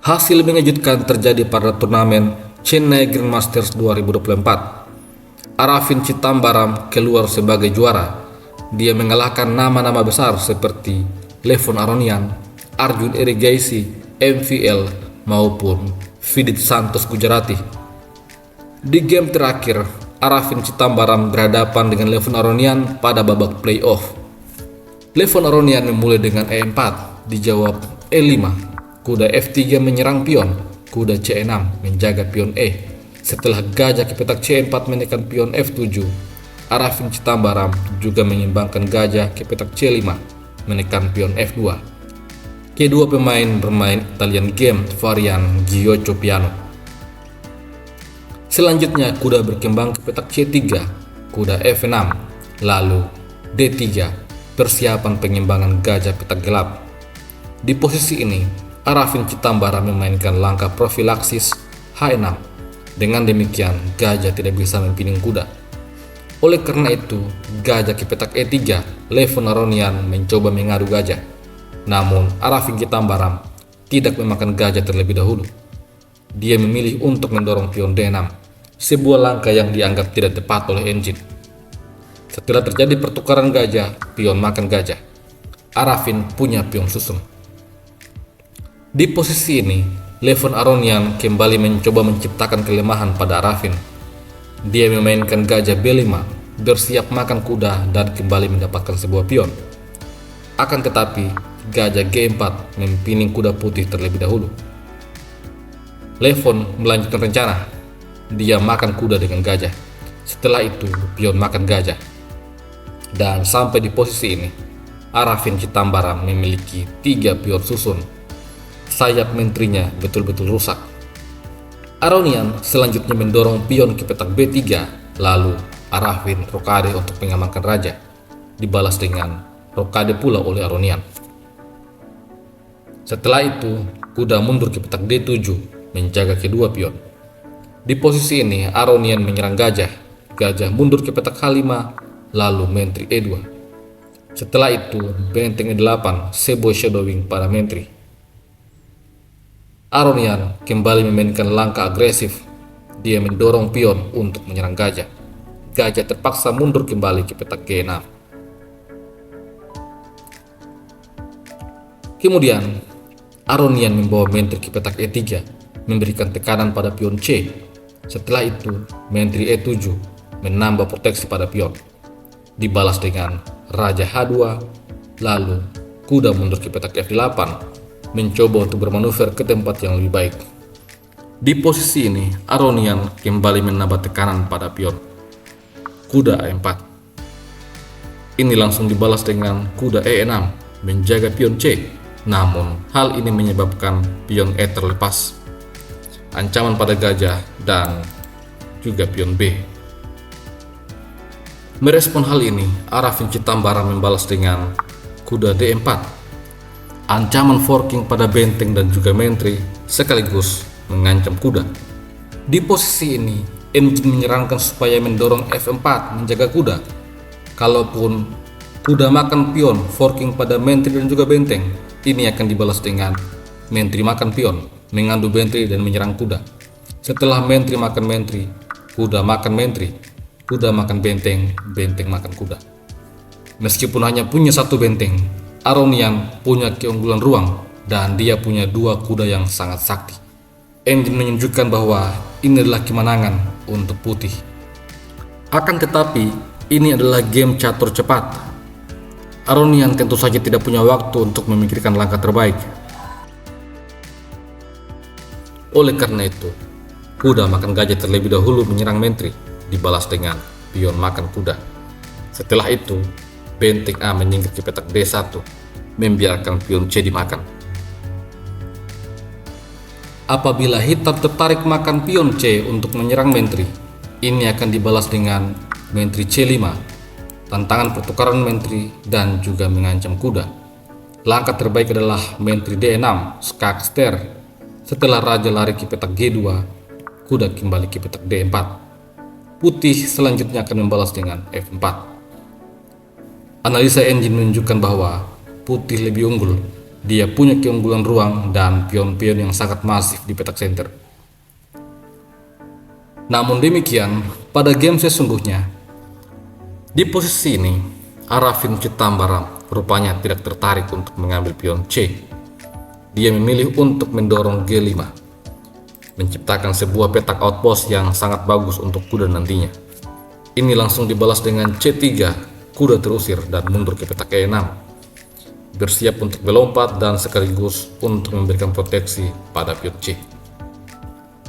Hasil mengejutkan terjadi pada turnamen Chennai Grandmasters 2024. Arafin Chitambaram keluar sebagai juara. Dia mengalahkan nama-nama besar seperti Levon Aronian, Arjun Erigaisi, MVL maupun Vidit Santos Gujarati. Di game terakhir, Arafin Chitambaram berhadapan dengan Levon Aronian pada babak playoff. Levon Aronian memulai dengan E4, dijawab E5, kuda F3 menyerang pion, kuda C6 menjaga pion E. Setelah gajah ke petak C4 menekan pion F7, Arafin Chitambaram juga menyimbangkan gajah ke petak C5 menekan pion F2. Kedua pemain bermain Italian game varian Giocho Piano. Selanjutnya kuda berkembang ke petak C3, kuda F6, lalu D3, persiapan pengimbangan gajah petak gelap. Di posisi ini, Arafin Chitambaram memainkan langkah profilaksis H6. Dengan demikian, gajah tidak bisa mempining kuda. Oleh karena itu, gajah ke petak E3, Levon Aronian mencoba mengadu gajah. Namun, Arafin Chitambaram tidak memakan gajah terlebih dahulu. Dia memilih untuk mendorong pion D6, sebuah langkah yang dianggap tidak tepat oleh engine. Setelah terjadi pertukaran gajah, pion makan gajah. Arafin punya pion susun. Di posisi ini, Levon Aronian kembali mencoba menciptakan kelemahan pada Arafin. Dia memainkan gajah B5, bersiap makan kuda dan kembali mendapatkan sebuah pion. Akan tetapi, gajah G4 mempining kuda putih terlebih dahulu. Levon melanjutkan rencana. Dia makan kuda dengan gajah. Setelah itu, pion makan gajah. Dan sampai di posisi ini, Arafin Chitambaram memiliki 3 pion susun. Sayap menterinya betul-betul rusak. Aronian selanjutnya mendorong pion ke petak B3, lalu Arafin rokade untuk mengamankan raja. Dibalas dengan rokade pula oleh Aronian. Setelah itu, kuda mundur ke petak D7, menjaga kedua pion. Di posisi ini, Aronian menyerang gajah. Gajah mundur ke petak H5, lalu menteri E2. Setelah itu, benteng E8, Sebo shadowing pada menteri. Aronian kembali memainkan langkah agresif. Dia mendorong pion untuk menyerang gajah. Gajah terpaksa mundur kembali ke petak G6. Kemudian, Aronian membawa menteri ke petak E3, memberikan tekanan pada pion C. Setelah itu, menteri E7 menambah proteksi pada pion. Dibalas dengan raja H2, lalu kuda mundur ke petak F8, mencoba untuk bermanuver ke tempat yang lebih baik. Di posisi ini, Aronian kembali menambah tekanan pada pion. Kuda A4. Ini langsung dibalas dengan kuda E6, menjaga pion C. Namun, hal ini menyebabkan pion E terlepas. Ancaman pada gajah dan juga pion B. Merespon hal ini, Arafin Chitambaram membalas dengan kuda D4. Ancaman forking pada benteng dan juga menteri sekaligus mengancam kuda. Di posisi ini, engine menyarankan supaya mendorong F4 menjaga kuda. Kalaupun kuda makan pion, forking pada menteri dan juga benteng, ini akan dibalas dengan menteri makan pion, mengandu benteng dan menyerang kuda. Setelah menteri makan menteri, kuda makan menteri, kuda makan benteng, benteng makan kuda. Meskipun hanya punya satu benteng, Aronian punya keunggulan ruang dan dia punya 2 kuda yang sangat sakti. Engine menunjukkan bahwa ini adalah kemenangan untuk putih. Akan tetapi, ini adalah game catur cepat. Aronian tentu saja tidak punya waktu untuk memikirkan langkah terbaik. Oleh karena itu, kuda makan gajah terlebih dahulu menyerang menteri, dibalas dengan pion makan kuda. Setelah itu, benteng A menyingkir ke petak D1, membiarkan pion C dimakan. Apabila hitam tertarik makan pion C untuk menyerang menteri, ini akan dibalas dengan menteri C5, tantangan pertukaran menteri dan juga mengancam kuda. Langkah terbaik adalah menteri D6, skakster. Setelah raja lari ke petak G2, kuda kembali ke petak D4. Putih selanjutnya akan membalas dengan F4. Analisa engine menunjukkan bahwa putih lebih unggul. Dia punya keunggulan ruang dan pion-pion yang sangat masif di petak center. Namun demikian, pada game sesungguhnya, di posisi ini, Arafin Citambaram rupanya tidak tertarik untuk mengambil pion C. Dia memilih untuk mendorong G5, menciptakan sebuah petak outpost yang sangat bagus untuk kuda nantinya. Ini langsung dibalas dengan C3, kuda terusir dan mundur ke petak E6. Bersiap untuk melompat dan sekaligus untuk memberikan proteksi pada pion C.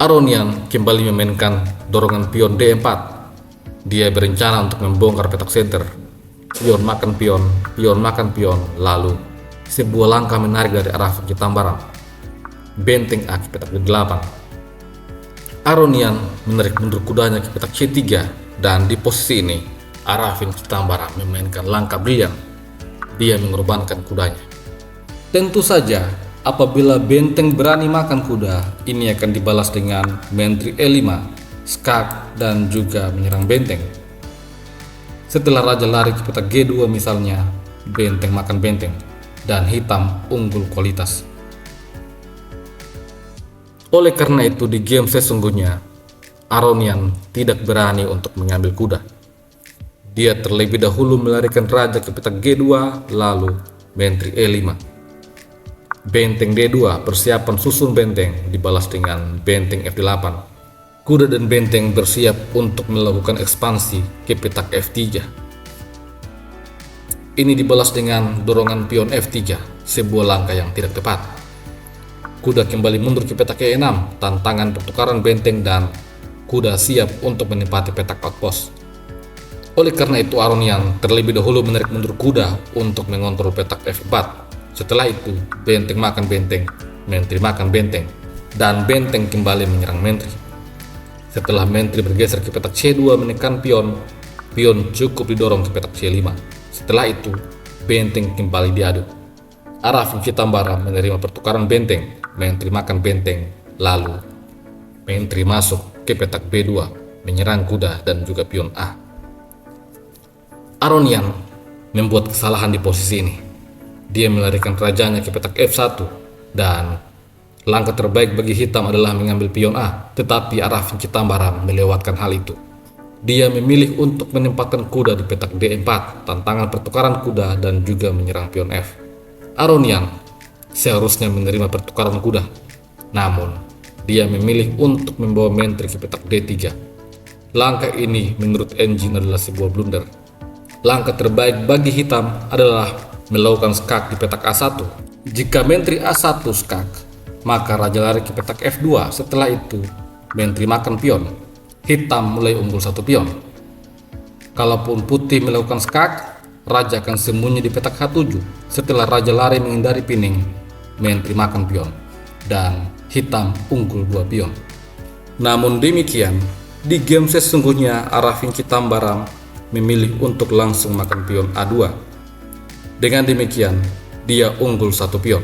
Aronian kembali memainkan dorongan pion D4. Dia berencana untuk membongkar petak center. Pion makan pion, pion makan pion, lalu sebuah langkah menarik dari Arafin Citambaram. Benteng A ke petak D8. Aronian menarik mundur kudanya ke petak C3 dan di posisi ini Arafin Citambaram memainkan langkah brilian. Dia mengorbankan kudanya. Tentu saja, apabila benteng berani makan kuda, ini akan dibalas dengan menteri E5, skak, dan juga menyerang benteng. Setelah raja lari ke petak G2 misalnya, benteng makan benteng, dan hitam unggul kualitas. Oleh karena itu di game sesungguhnya, Aronian tidak berani untuk mengambil kuda. Dia terlebih dahulu melarikan raja ke petak G2, lalu menteri E5. Benteng D2, persiapan susun benteng, dibalas dengan benteng F8. Kuda dan benteng bersiap untuk melakukan ekspansi ke petak F3. Ini dibalas dengan dorongan pion F3, sebuah langkah yang tidak tepat. Kuda kembali mundur ke petak E6, tantangan pertukaran benteng dan kuda siap untuk menempati petak outpost. Oleh karena itu Aronian terlebih dahulu menarik mundur kuda untuk mengontrol petak F4. Setelah itu benteng makan benteng, menteri makan benteng, dan benteng kembali menyerang menteri. Setelah menteri bergeser ke petak C2 menekan pion, pion cukup didorong ke petak C5. Setelah itu benteng kembali diadu. Arafin Citambaram menerima pertukaran benteng, menteri makan benteng, lalu menteri masuk ke petak B2 menyerang kuda dan juga pion A. Aronian membuat kesalahan di posisi ini. Dia melarikan rajanya ke petak F1 dan langkah terbaik bagi hitam adalah mengambil pion A, tetapi Arafin Citambaram melewatkan hal itu. Dia memilih untuk menempatkan kuda di petak D4, tantangan pertukaran kuda dan juga menyerang pion F. Aronian seharusnya menerima pertukaran kuda, namun dia memilih untuk membawa menteri ke petak D3. Langkah ini menurut engine adalah sebuah blunder. Langkah terbaik bagi hitam adalah melakukan skak di petak A1. Jika menteri A1 skak, maka raja lari ke petak F2. Setelah itu, menteri makan pion. Hitam mulai unggul satu pion. Kalaupun putih melakukan skak, raja akan sembunyi di petak H7. Setelah raja lari menghindari pining, menteri makan pion. Dan hitam unggul 2 pion. Namun demikian, di game sesungguhnya Arafin Citambaram memilih untuk langsung makan pion A2. Dengan demikian, dia unggul 1 pion.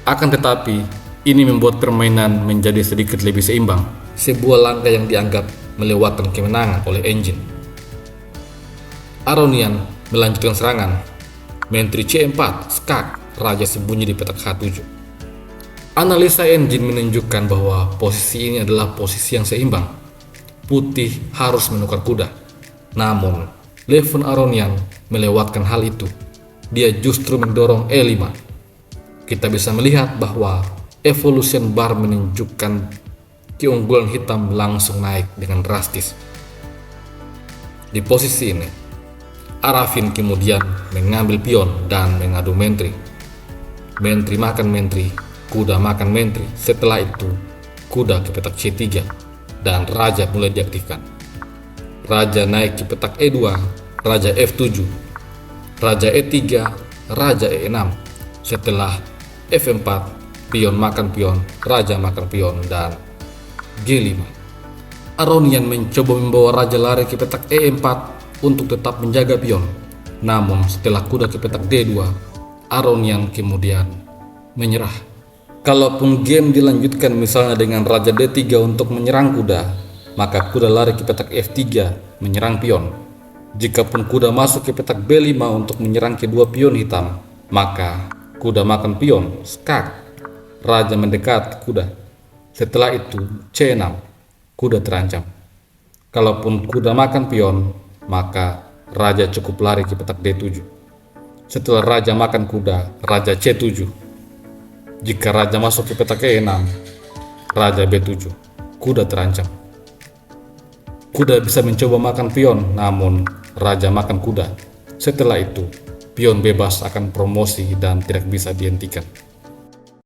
Akan tetapi, ini membuat permainan menjadi sedikit lebih seimbang, sebuah langkah yang dianggap melewatkan kemenangan oleh engine. Aronian melanjutkan serangan. Menteri C4, skak, raja sembunyi di petak H7. Analisa engine menunjukkan bahwa posisi ini adalah posisi yang seimbang. Putih harus menukar kuda. Namun, Levon Aronian melewatkan hal itu. Dia justru mendorong E5. Kita bisa melihat bahwa evolution bar menunjukkan keunggulan hitam langsung naik dengan drastis. Di posisi ini, Arafin kemudian mengambil pion dan mengadu menteri. Menteri makan menteri, kuda makan menteri. Setelah itu, kuda ke petak C3 dan raja mulai diaktifkan. Raja naik ke petak E2, raja F7, raja E3, raja E6. Setelah F4, pion makan pion, raja makan pion, dan G5. Aronian mencoba membawa raja lari ke petak E4 untuk tetap menjaga pion. Namun setelah kuda ke petak D2, Aronian kemudian menyerah. Kalaupun game dilanjutkan misalnya dengan raja D3 untuk menyerang kuda, maka kuda lari ke petak F3 menyerang pion. Jikapun kuda masuk ke petak B5 untuk menyerang kedua pion hitam, maka Kuda makan pion, skak. Raja mendekat kuda. Setelah itu C6, kuda terancam. Kalaupun kuda makan pion, maka raja cukup lari ke petak D7. Setelah raja makan kuda, raja C7. Jika raja masuk ke petak E6, raja B7, kuda terancam. Kuda bisa mencoba makan pion, namun raja makan kuda. Setelah itu, pion bebas akan promosi dan tidak bisa dihentikan.